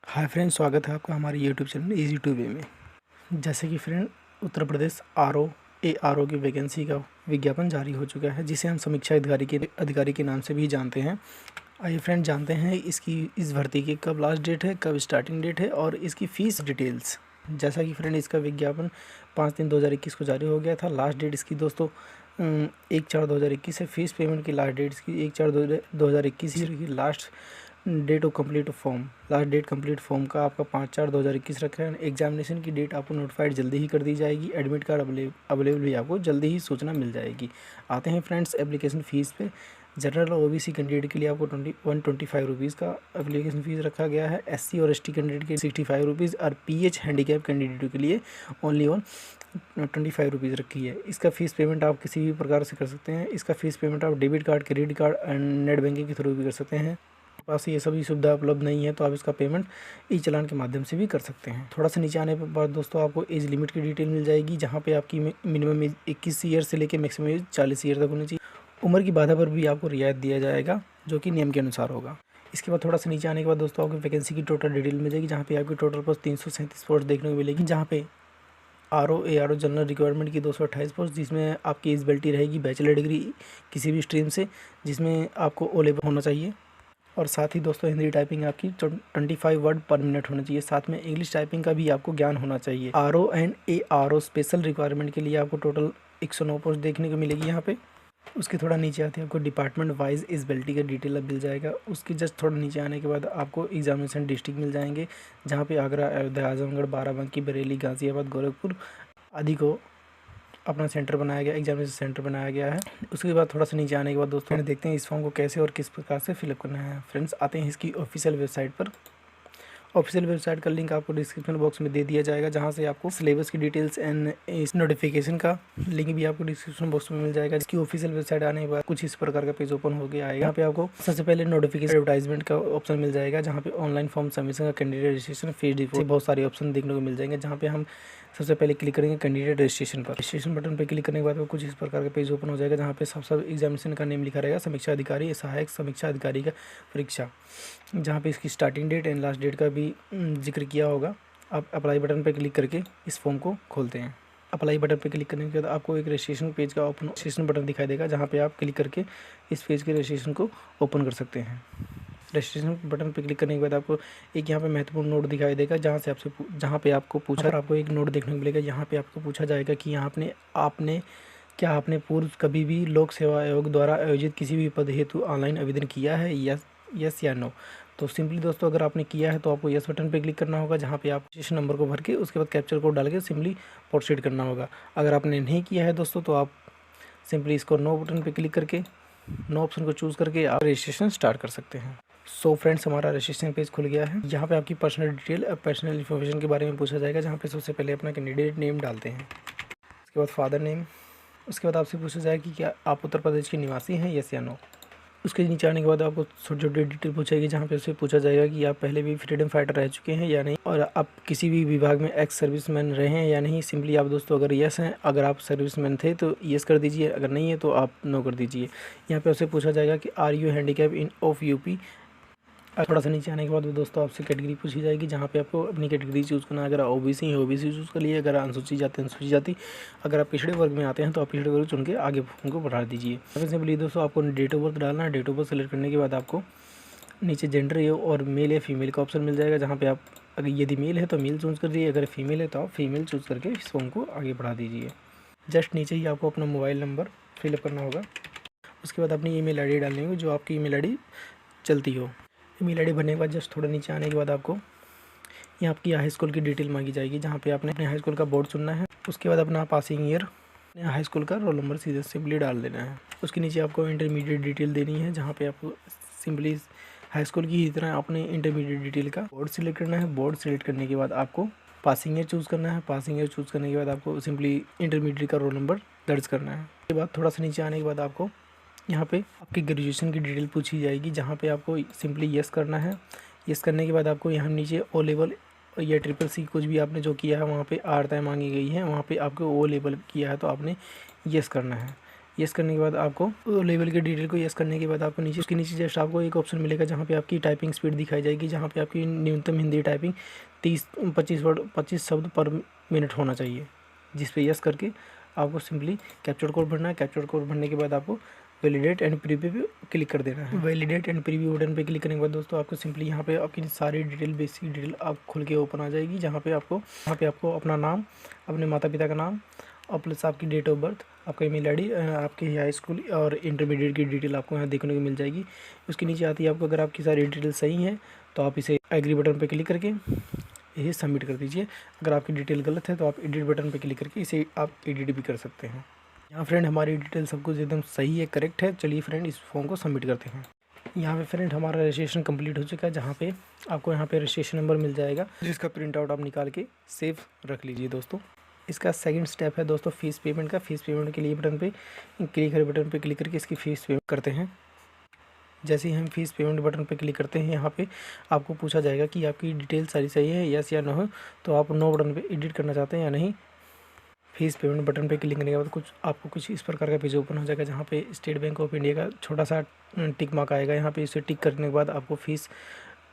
Hi friend, स्वागत है आपका हमारे YouTube channel easy two way में। जैसे कि friend, Uttar Pradesh R O की वैकेंसी का विज्ञापन जारी हो चुका है, जिसे हम समीक्षा अधिकारी के नाम से भी जानते हैं। आइए फ्रेंड, जानते हैं इस भर्ती की कब लास्ट डेट है, कब स्टार्टिंग डेट है और इसकी फ़ीस डिटेल्स। जैसा कि फ्रेंड, इसका विज्ञापन 5/3/2021 को जारी हो गया था। लास्ट डेट इसकी दोस्तों 1/4/2021 है। फीस पेमेंट की लास्ट डेट इसकी 1/4/2021 ही। Last date of complete form, last date complete form का आपका 5/4/2021 रखा है। एग्जामिनेशन की डेट आपको नोटिफाइड जल्दी ही कर दी जाएगी। एडमिट कार्ड अवेलेबल भी आपको जल्दी ही सूचना मिल जाएगी। आते हैं फ्रेंड्स एप्लीकेशन फ़ीस पे। जनरल और ओबीसी कैंडिडेट के लिए आपको 125 रुपीज़ का एप्लीकेशन फ़ीस रखा गया है। एससी और एसटी कैंडिडेट के 65 रुपीज़ और पीएच हैंडीकैप कैंडिडेट के लिए ओनली 25 रुपीज़ रखी है। इसका फ़ीस पेमेंट आप किसी भी प्रकार से कर सकते हैं। इसका फ़ीस पेमेंट आप debit card, credit card and net banking के थ्रू भी कर सकते हैं। पास ये सभी सुविधा उपलब्ध नहीं है तो आप इसका पेमेंट ई चालान के माध्यम से भी कर सकते हैं। थोड़ा सा नीचे आने के बाद दोस्तों आपको एज लिमिट की डिटेल मिल जाएगी, जहाँ पे आपकी मिनिमम एज 21 ईयर से लेकर मैक्सिमम एज 40 ईयर तक होनी चाहिए। उम्र की बाधा पर भी आपको रियायत दिया जाएगा, जो कि नियम के अनुसार होगा। इसके बाद थोड़ा सा नीचे आने के बाद दोस्तों आपको वैकेंसी की टोटल डिटेल मिल जाएगी, जहाँ पे आपकी टोटल पोस्ट 337 पोस्ट देखने को मिलेगी। जहाँ पे आर ओ जनरल रिक्वायरमेंट की 228 पोस्ट, जिसमें आपकी एलिजिबिलिटी रहेगी बैचलर डिग्री किसी भी स्ट्रीम से, जिसमें आपको ओ लेवल होना चाहिए। और साथ ही दोस्तों हिंदी टाइपिंग आपकी 25 वर्ड पर मिनट होना चाहिए। साथ में इंग्लिश टाइपिंग का भी आपको ज्ञान होना चाहिए। आर ओ स्पेशल रिक्वायरमेंट के लिए आपको टोटल 109 पोस्ट देखने को मिलेगी यहाँ पे। उसके थोड़ा नीचे आते हैं आपको डिपार्टमेंट वाइज एलिजिबिलिटी का डिटेल अब मिल जाएगा। उसके जस्ट थोड़ा नीचे आने के बाद आपको एग्जामिनेशन डिस्ट्रिक्ट मिल जाएंगे, जहाँ पे आगरा, अयोध्या, आजमगढ़, बाराबंकी, बरेली, गाज़ियाबाद, गोरखपुर आदि को अपना सेंटर बनाया गया, एग्जामिनेशन सेंटर बनाया गया है। उसके बाद थोड़ा सा नीचे आने के बाद दोस्तों देखते हैं इस फॉर्म को कैसे और किस प्रकार से फिलअप करना है। फ्रेंड्स, आते हैं इसकी ऑफिशियल वेबसाइट पर। ऑफिशियल वेबसाइट का लिंक आपको डिस्क्रिप्शन बॉक्स में दे दिया जाएगा, जहां से आपको सिलेबस की डिटेल्स एंड इस नोटिफिकेशन का लिंक भी आपको डिस्क्रिप्शन बॉक्स में मिल जाएगा। इसकी ऑफिशियल वेबसाइट आने के बाद कुछ इस प्रकार का पेज ओपन हो गया आएगा। यहाँ पे आपको सबसे पहले नोटिफिकेशन एडवर्टाइजमेंट का ऑप्शन मिल जाएगा, जहाँ पे ऑनलाइन फॉर्म सबमिशन का, कैंडिडेट रजिस्ट्रेशन, फीस डिपॉजिट, बहुत सारे ऑप्शन देखने को मिल जाएंगे। जहाँ पे हम सबसे पहले क्लिक करेंगे कैंडिडेट रजिस्ट्रेशन पर। रजिस्ट्रेशन बटन पर क्लिक करने के बाद कुछ इस प्रकार का पेज ओपन हो जाएगा, जहाँ पे सब एग्जामिनेशन का नेम लिखा रहेगा, समीक्षा अधिकारी, सहायक समीक्षा अधिकारी का परीक्षा, जहाँ पे इसकी starting date and last date का भी जिक्र किया होगा। आप अप्लाई बटन पर क्लिक करके इस फॉर्म को खोलते हैं। अप्लाई बटन पर क्लिक करने के बाद आपको एक रजिस्ट्रेशन पेज का ओपन रजिस्ट्रेशन बटन दिखाई देगा, जहाँ पे आप क्लिक करके इस पेज के रजिस्ट्रेशन को ओपन कर सकते हैं। रजिस्ट्रेशन बटन पर क्लिक करने के बाद आपको एक यहाँ पे महत्वपूर्ण नोट दिखाई देगा, जहाँ पे आपको पूछा, आपको एक नोट देखने को मिलेगा। यहाँ पे आपको पूछा जाएगा कि आपने पूर्व कभी भी लोक सेवा आयोग द्वारा आयोजित किसी भी पद हेतु ऑनलाइन आवेदन किया है, यस या नो। तो सिंपली दोस्तों, अगर आपने किया है तो आपको यस बटन पे क्लिक करना होगा, जहाँ पे आप रजिस्ट्रेशन नंबर को भर के उसके बाद कैप्चर कोड डाल के सिंपली प्रोसीड करना होगा। अगर आपने नहीं किया है दोस्तों, तो आप सिंपली इसको नो बटन पे क्लिक करके, नो ऑप्शन को चूज़ करके आप रजिस्ट्रेशन स्टार्ट कर सकते हैं। सो फ्रेंड्स, हमारा रजिस्ट्रेशन पेज खुल गया है। यहाँ पे आपकी पर्सनल डिटेल, पर्सनल इन्फॉर्मेशन के बारे में पूछा जाएगा, जहाँ पे सबसे पहले अपना कैंडिडेट नेम डालते हैं। उसके बाद फादर नेम। उसके बाद आपसे पूछा जाएगा कि क्या आप उत्तर प्रदेश के निवासी हैं, यस या नो। उसके नीचे आने के बाद आपको छोटी छोटी डिटेल पूछेगी, जहाँ पे उससे पूछा जाएगा कि आप पहले भी फ्रीडम फाइटर रह चुके हैं या नहीं, और आप किसी भी विभाग में एक्स सर्विसमैन रहे हैं या नहीं। सिंपली आप दोस्तों अगर यस हैं, अगर आप सर्विसमैन थे तो यस कर दीजिए, अगर नहीं है तो आप नो कर दीजिए। यहाँ पे उससे पूछा जाएगा कि are you handicap in of UP. थोड़ा सा नीचे आने के बाद दोस्तों आपसे कैटेगरी पूछी जाएगी, जहाँ पे आपको अपनी कैटेगरी चूज़ करना है। अगर आप ओबीसी हैं ओबीसी चूज़ कर लिए, अगर अनुसूचित जाति अनुसूचित जाति, अगर आप पिछड़े वर्ग में आते हैं तो आप पिछड़े वर्ग चुन के आगे उनको बढ़ा दीजिए। सबसे सिंपली दोस्तों आपको डेट ऑफ बर्थ डालना है। डेट ऑफ बर्थ सेलेक्ट करने के बाद आपको नीचे जेंडर और मेल या फीमेल का ऑप्शन मिल जाएगा, जहाँ पे आप अगर यदि मेल है तो मेल चूज़ कर दीजिए, अगर फीमेल है तो आप फीमेल चूज़ करके इस फॉर्म को आगे बढ़ा दीजिए। जस्ट नीचे ही आपको अपना मोबाइल नंबर फिलअप करना होगा। उसके बाद अपनी ईमेल आईडी डालनी होगी, जो आपकी ईमेल आईडी चलती हो। ईमेल आईडी भरने के बाद जस्ट थोड़ा नीचे आने के बाद आपको यहाँ आपकी हाई स्कूल की डिटेल मांगी जाएगी, जहाँ पे आपने अपने हाई स्कूल का बोर्ड चुनना है। उसके बाद अपना पासिंग ईयर, हाई स्कूल का रोल नंबर सीधे सिंपली डाल देना है। उसके नीचे आपको इंटरमीडिएट डिटेल देनी है, जहाँ पे आपको सिंपली हाई स्कूल की ही तरह अपने इंटरमीडिएट डिटेल का बोर्ड सिलेक्ट करना है। बोर्ड सिलेक्ट करने के बाद आपको पासिंग ईयर चूज़ करना है। पासिंग ईयर चूज़ करने के बाद आपको सिंपली इंटरमीडिएट का रोल नंबर दर्ज करना है। उसके बाद थोड़ा सा नीचे आने के बाद आपको यहाँ पे आपकी ग्रेजुएशन की डिटेल पूछी जाएगी, जहाँ पे आपको सिंपली यस करना है। यस करने के बाद आपको यहाँ नीचे ओ लेवल या ट्रिपल सी कुछ भी आपने जो किया है वहाँ पे आर्ताएँ मांगी गई हैं, वहाँ पे आपको ओ लेवल किया है तो आपने यस करना है। यस करने के बाद आपको लेवल की डिटेल को यस करने के बाद आपको नीचे उसके नीचे जस्ट आपको एक ऑप्शन मिलेगा जहाँ पे आपकी टाइपिंग स्पीड दिखाई जाएगी, जहाँ पे आपकी न्यूनतम हिंदी टाइपिंग 25 शब्द पर मिनट होना चाहिए, जिस पे यस करके आपको सिंपली कैप्चर कोड भरना है। कैप्चर कोड भरने के बाद आपको वैलिडेट एंड प्रीव्यू पे क्लिक कर देना है। वैलिडेट एंड प्रीव्यू बटन पे क्लिक करने के बाद दोस्तों आपको सिंपली यहाँ पे आपकी सारी डिटेल, बेसिक डिटेल आप खुल के ओपन आ जाएगी, जहाँ पे आपको अपना नाम, अपने माता पिता का नाम और प्लस आपकी डेट ऑफ बर्थ, आपका ईमेल आईडी, आपके हाई स्कूल और इंटरमीडिएट की डिटेल आपको यहाँ देखने को मिल जाएगी। उसके नीचे आती है आपको, अगर आपकी सारी डिटेल सही है तो आप इसे एग्री बटन पर क्लिक करके इसे सबमिट कर दीजिए। अगर आपकी डिटेल गलत है तो आप एडिट बटन पर क्लिक करके इसे आप एडिट भी कर सकते हैं। यहाँ फ्रेंड हमारी डिटेल सब कुछ एकदम सही है, करेक्ट है। चलिए फ्रेंड इस फॉर्म को सबमिट करते हैं। यहाँ पे फ्रेंड हमारा रजिस्ट्रेशन कंप्लीट हो चुका है, जहाँ पे आपको यहाँ पे रजिस्ट्रेशन नंबर मिल जाएगा, जिसका प्रिंट आउट आप निकाल के सेव रख लीजिए दोस्तों। इसका सेकंड स्टेप है दोस्तों फ़ीस पेमेंट का। फ़ीस पेमेंट के लिए बटन पे क्लिक करें, बटन पे क्लिक करके इसकी फ़ीस पेमेंट करते हैं। जैसे ही हम फ़ीस पेमेंट बटन पे क्लिक करते हैं, यहाँ पे आपको पूछा जाएगा कि आपकी डिटेल सारी सही है, यस या नो, तो आप नो बटन पे एडिट करना चाहते हैं या नहीं। फीस पेमेंट बटन पे क्लिक करने के बाद आपको कुछ इस प्रकार का पेज ओपन हो जाएगा, जहाँ पे स्टेट बैंक ऑफ इंडिया का छोटा सा टिक मार्क आएगा। यहाँ पे इसे टिक करने के बाद आपको फीस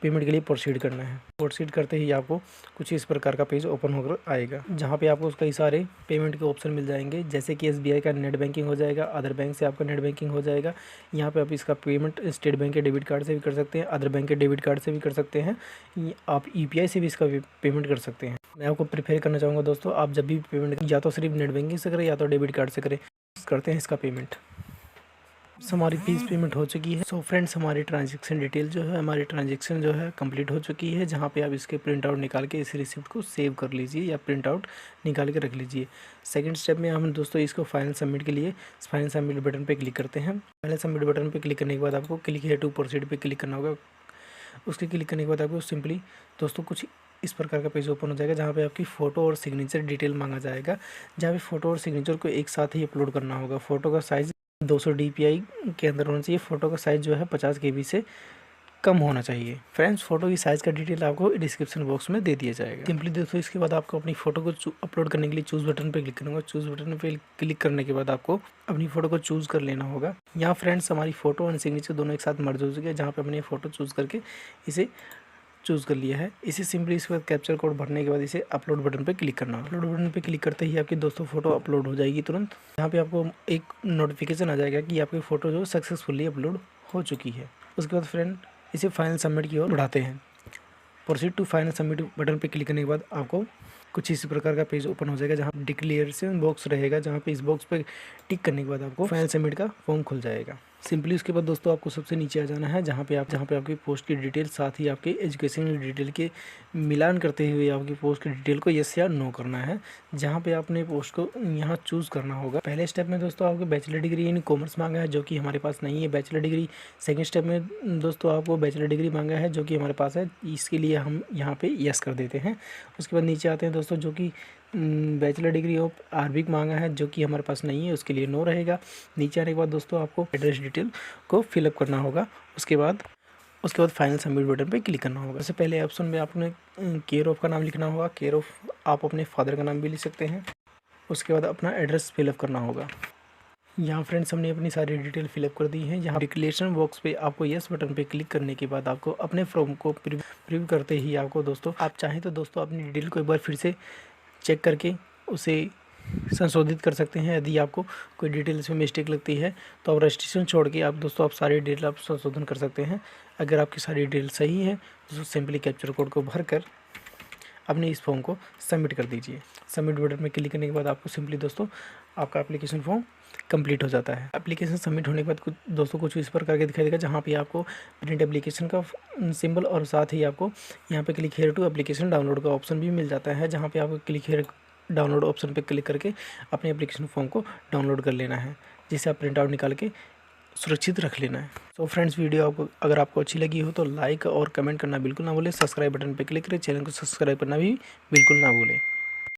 पेमेंट के लिए प्रोसीड करना है। प्रोसीड करते ही आपको कुछ इस प्रकार का पेज ओपन होकर आएगा, जहाँ पे आपको कई सारे पेमेंट के ऑप्शन मिल जाएंगे, जैसे कि SBI का नेट बैंकिंग हो जाएगा, अदर बैंक से आपका नेट बैंकिंग हो जाएगा। यहाँ पे आप इसका पेमेंट स्टेट बैंक के डेबिट कार्ड से भी कर सकते हैं, अदर बैंक के डेबिट कार्ड से भी कर सकते हैं, आप UPI से भी इसका पेमेंट कर सकते हैं। मैं आपको प्रेफर करना चाहूँगा दोस्तों, आप जब भी पेमेंट या तो सिर्फ नेट बैंकिंग से करें या तो डेबिट कार्ड से करें, करते हैं इसका पेमेंट। हमारी फीस पेमेंट हो चुकी है। सो फ्रेंड्स हमारी ट्रांजैक्शन डिटेल जो है, हमारी ट्रांजैक्शन जो है कंप्लीट हो चुकी है, जहाँ पे आप इसके प्रिंट आउट निकाल के इस रिसिप्ट को सेव कर लीजिए या प्रिंट आउट निकाल के रख लीजिए। सेकंड स्टेप में हम दोस्तों इसको फाइनल सबमिट के लिए फाइनल सबमिट बटन पे क्लिक करते हैं। फाइनल सबमिट बटन पे क्लिक करने के बाद आपको क्लिक हियर टू प्रोसीड पे क्लिक करना होगा। उसके क्लिक करने के बाद आपको सिंपली दोस्तों कुछ इस प्रकार का पेज ओपन हो जाएगा, जहाँ पे आपकी फ़ोटो और सिग्नेचर डिटेल मांगा जाएगा, जहाँ पे फ़ोटो और सिग्नेचर को एक साथ ही अपलोड करना होगा। फ़ोटो का साइज़ 200 DPI के अंदर होना चाहिए। फ़ोटो का साइज़ जो है 50 KB से कम होना चाहिए। फ्रेंड्स फ़ोटो की साइज़ का डिटेल आपको डिस्क्रिप्शन बॉक्स में दे दिया जाएगा। सिंपली दोस्तों इसके बाद आपको अपनी फ़ोटो को अपलोड करने के लिए चूज़ बटन पर क्लिक करूँगा। चूज़ बटन पर क्लिक करने के बाद आपको अपनी फ़ोटो को चूज़ कर लेना होगा। यहाँ फ्रेंड्स हमारी फ़ोटो और सिग्नेचर दोनों एक साथ मर्ज हो चुके हैं, जहाँ पर अपनी फ़ोटो चूज़ करके इसे चूज़ कर लिया है। इसे सिंपली इसके बाद कैप्चर कोड भरने के बाद इसे अपलोड बटन पे क्लिक करना है। अपलोड बटन पे क्लिक करते ही आपकी दोस्तों फ़ोटो अपलोड हो जाएगी तुरंत। यहाँ पे आपको एक नोटिफिकेशन आ जाएगा कि आपकी फ़ोटो जो सक्सेसफुली अपलोड हो चुकी है। उसके बाद फ्रेंड इसे फाइनल सबमिट की ओर बढ़ाते हैं। Proceed to final submit button पे क्लिक करने के बाद आपको कुछ इसी प्रकार का पेज ओपन हो जाएगा, जहाँ डिक्लेरेशन बॉक्स रहेगा, जहाँ पे इस बॉक्स पे टिक करने के बाद आपको फाइनल सबमिट का फॉर्म खुल जाएगा। सिंपली उसके बाद दोस्तों आपको सबसे नीचे आ जाना है, जहाँ पे आपकी पोस्ट की डिटेल साथ ही आपके एजुकेशनल डिटेल के मिलान करते हुए आपकी पोस्ट की डिटेल को यस या नो करना है, जहाँ पे आपने पोस्ट को यहाँ चूज़ करना होगा। पहले स्टेप में दोस्तों आपको बैचलर डिग्री इन कॉमर्स मांगा है, जो कि हमारे पास नहीं है बैचलर डिग्री। सेकेंड स्टेप में दोस्तों आपको बैचलर डिग्री मांगा है, जो कि हमारे पास है, इसके लिए हम यहाँ पे यस कर देते हैं। उसके बाद नीचे आते हैं दोस्तों, जो कि बैचलर डिग्री ऑफ अरबिक मांगा है, जो कि हमारे पास नहीं है, उसके लिए नो रहेगा। नीचे आने के बाद दोस्तों आपको एड्रेस डिटेल को फिलअप करना होगा। उसके बाद फाइनल सबमिट बटन पे क्लिक करना होगा। इससे पहले ऑप्शन में आपने केयर ऑफ का नाम लिखना होगा। केयर ऑफ आप अपने फादर का नाम भी लिख सकते हैं। उसके बाद अपना एड्रेस फिलअप करना होगा। यहाँ फ्रेंड्स हमने अपनी सारी डिटेल फिलअप कर दी है। यहाँ डिक्लेरेशन बॉक्स पे आपको यस बटन पे क्लिक करने के बाद आपको अपने फॉर्म को प्रीव्यू करते ही आपको दोस्तों, आप चाहें तो दोस्तों अपनी डिटेल को एक बार फिर से चेक करके उसे संशोधित कर सकते हैं। यदि आपको कोई डिटेल इसमें मिस्टेक लगती है तो आप रजिस्ट्रेशन छोड़ के आप दोस्तों आप सारी डिटेल आप संशोधन कर सकते हैं। अगर आपकी सारी डिटेल सही है तो सिंपली कैप्चर कोड को भरकर अपने इस फॉर्म को सबमिट कर दीजिए। सबमिट बटन में क्लिक करने के बाद आपको सिंपली दोस्तों आपका एप्लीकेशन फॉर्म कंप्लीट हो जाता है। एप्लीकेशन सबमिट होने के बाद कुछ इस प्रकार के दिखाई देगा, जहाँ पे आपको प्रिंट एप्लीकेशन का सिंबल और साथ ही आपको यहाँ पे click here to application download का ऑप्शन भी मिल जाता है, जहाँ पे आपको क्लिक हियर डाउनलोड ऑप्शन पे क्लिक करके अपने एप्लीकेशन फॉर्म को डाउनलोड कर लेना है, जिसे आप प्रिंट आउट निकाल के सुरक्षित रख लेना है। तो फ्रेंड्स वीडियो अगर आपको अच्छी लगी हो तो लाइक और कमेंट करना बिल्कुल ना भूलें। सब्सक्राइब बटन पर क्लिक करें, चैनल को सब्सक्राइब करना भी बिल्कुल ना भूलें।